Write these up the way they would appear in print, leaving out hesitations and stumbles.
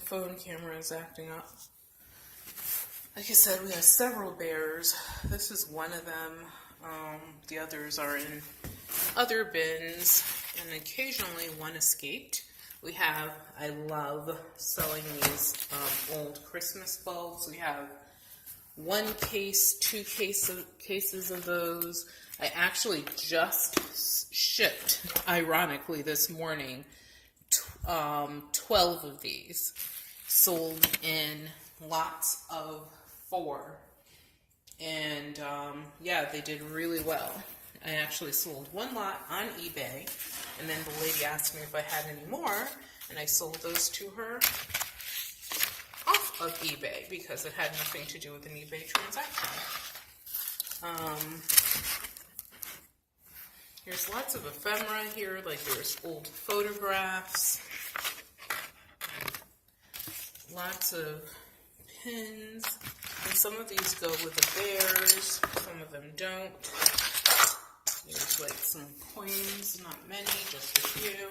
phone camera is acting up. Like I said, we have several bears. This is one of them. The others are in other bins, and occasionally one escaped. I love selling these old Christmas bulbs. We have one case, two cases of those. I actually just shipped, ironically, this morning, 12 of these. Sold in lots of 4. And yeah, they did really well. I actually sold one lot on eBay, and then the lady asked me if I had any more, and I sold those to her off of eBay because it had nothing to do with an eBay transaction. Here's lots of ephemera here, like there's old photographs, lots of pins, and some of these go with the bears, some of them don't. There's like some coins, not many, just a few.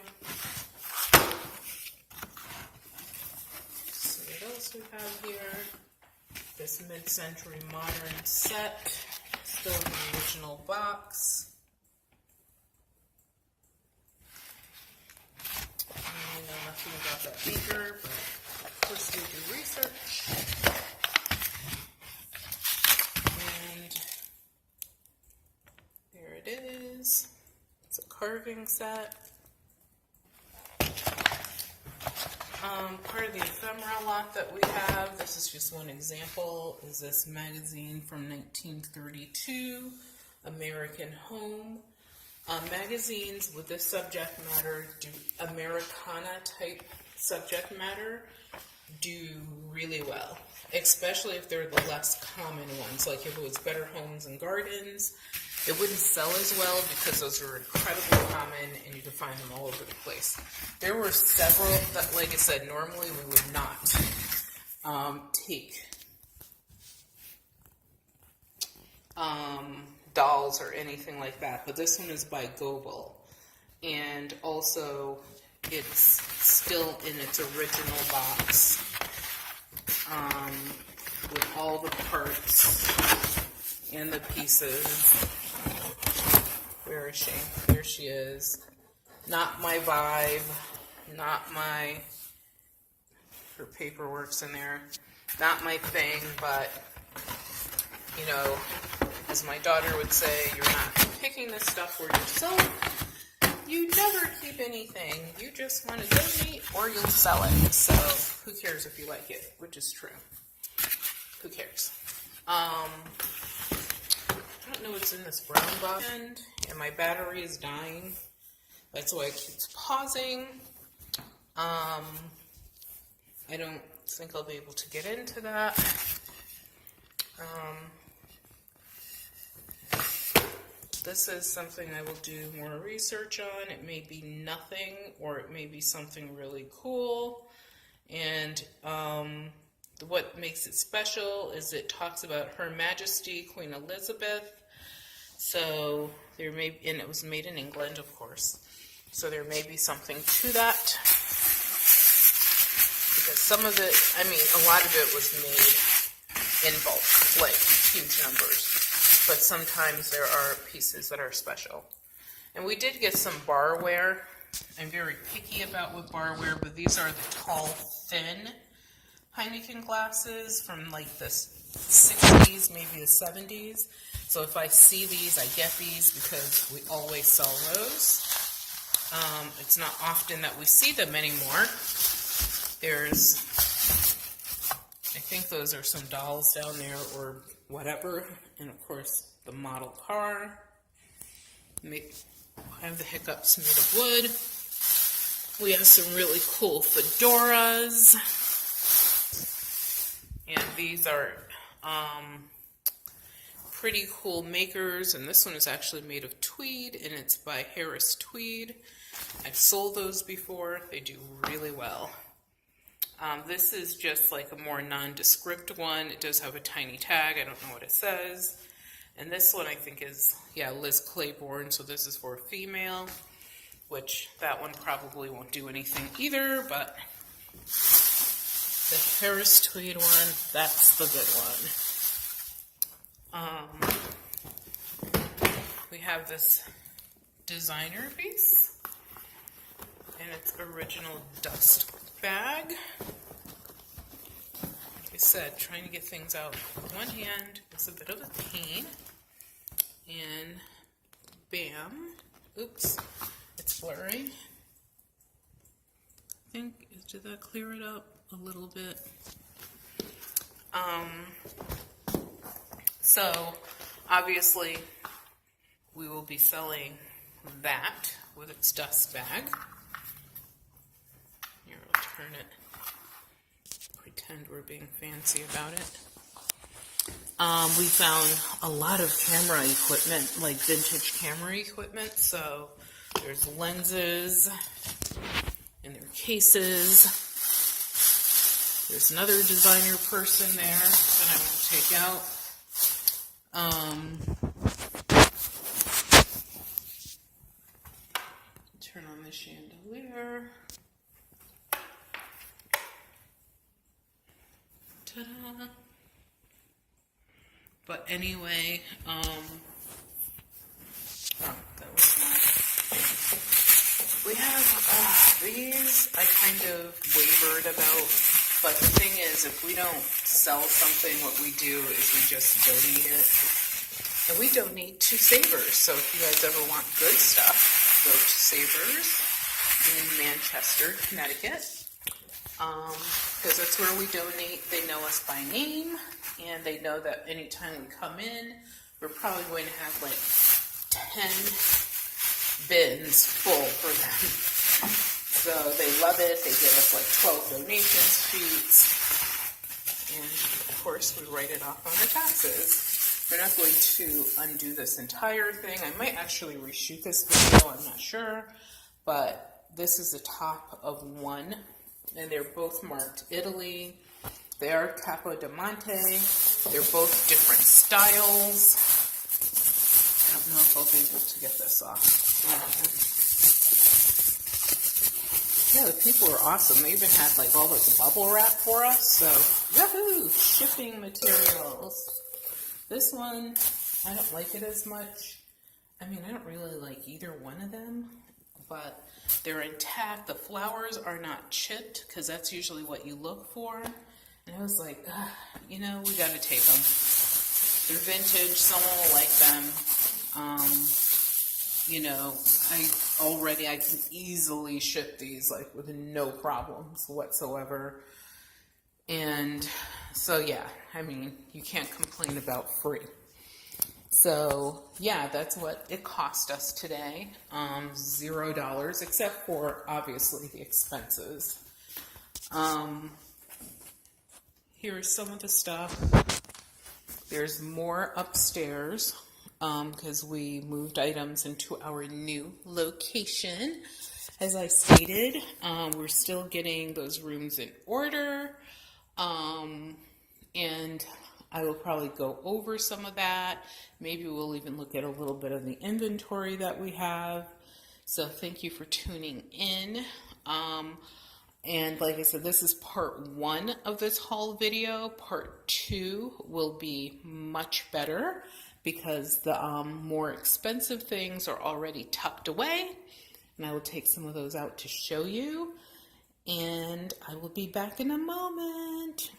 So what else we have here? This mid-century modern set, still in the original box. I know nothing about that beaker, but of course we do research. And there it is. It's a carving set. Part of the ephemera lot that we have, this is just one example, is this magazine from 1932, American Home. Magazines with this subject matter, Americana type subject matter, do really well, especially if they're the less common ones. Like if it was Better Homes and Gardens, it wouldn't sell as well because those are incredibly common and you can find them all over the place. There were several that, like I said, normally we would not take dolls or anything like that, but this one is by Goebel, and also it's still in its original box with all the parts and the pieces. Where is she? Here she is. Not my vibe, not my, her paperwork's in there, not my thing, but you know, as my daughter would say, you're not picking this stuff for yourself. You never keep anything. You just want to donate or you'll sell it. So who cares if you like it, which is true. Who cares? I don't know what's in this brown box. And my battery is dying. That's why it keeps pausing. I don't think I'll be able to get into that. This is something I will do more research on. It may be nothing, or it may be something really cool. And what makes it special is it talks about Her Majesty Queen Elizabeth. So there may, and it was made in England, of course. So there may be something to that. Because some of it, I mean, a lot of it was made in bulk, like huge numbers. But sometimes there are pieces that are special. And we did get some barware. I'm very picky about what barware, but these are the tall, thin Heineken glasses from like the 60s, maybe the 70s. So if I see these, I get these because we always sell those. It's not often that we see them anymore. There's, I think those are some dolls down there or whatever. And of course, the model car. I have the hiccups made of wood. We have some really cool fedoras. And these are pretty cool makers. And this one is actually made of tweed, and it's by Harris Tweed. I've sold those before. They do really well. This is just like a more nondescript one. It does have a tiny tag. I don't know what it says. And this one I think is, yeah, Liz Claiborne. So this is for a female, which that one probably won't do anything either, but The Harris Tweed one, that's the good one. We have this designer piece, and it's original dust bag. Like I said, trying to get things out with one hand is a bit of a pain. And bam, oops, it's blurry. I think, did that clear it up a little bit? So obviously we will be selling that with its dust bag. Here, I'll turn it, pretend we're being fancy about it. We found a lot of camera equipment, like vintage camera equipment. So there's lenses and their cases. There's another designer person there that I won't take out. Turn on the chandelier. Ta-da! But anyway, we have these I kind of wavered about, but the thing is, if we don't sell something, what we do is we just donate it. And we donate to Savers, so if you guys ever want good stuff, go to Savers in Manchester, Connecticut, because that's where we donate. They know us by name, and they know that anytime we come in, we're probably going to have like 10 bins full for them. So they love it. They give us like 12 donation sheets, and of course we write it off on our taxes. We're not going to undo this entire thing. I might actually reshoot this video, I'm not sure, but this is the top of one, and they're both marked Italy. They are Capodimonte. They're both different styles. I don't know if I'll be able to get this off. Yeah, the people were awesome. They even had like all this bubble wrap for us, so yahoo! Shipping materials. This one, I don't like it as much. I mean, I don't really like either one of them, but they're intact. The flowers are not chipped, because that's usually what you look for. And I was like, you know, we got to take them. They're vintage. Someone will like them. You know, I can easily ship these like with no problems whatsoever. And so, yeah, I mean, you can't complain about free. So, yeah, that's what it cost us today. $0, except for, obviously, the expenses. Here's some of the stuff. There's more upstairs, because we moved items into our new location. As I stated, we're still getting those rooms in order. And I will probably go over some of that. Maybe we'll even look at a little bit of the inventory that we have. So thank you for tuning in. And like I said, this is part 1 of this haul video. Part 2 will be much better because the more expensive things are already tucked away. And I will take some of those out to show you. And I will be back in a moment.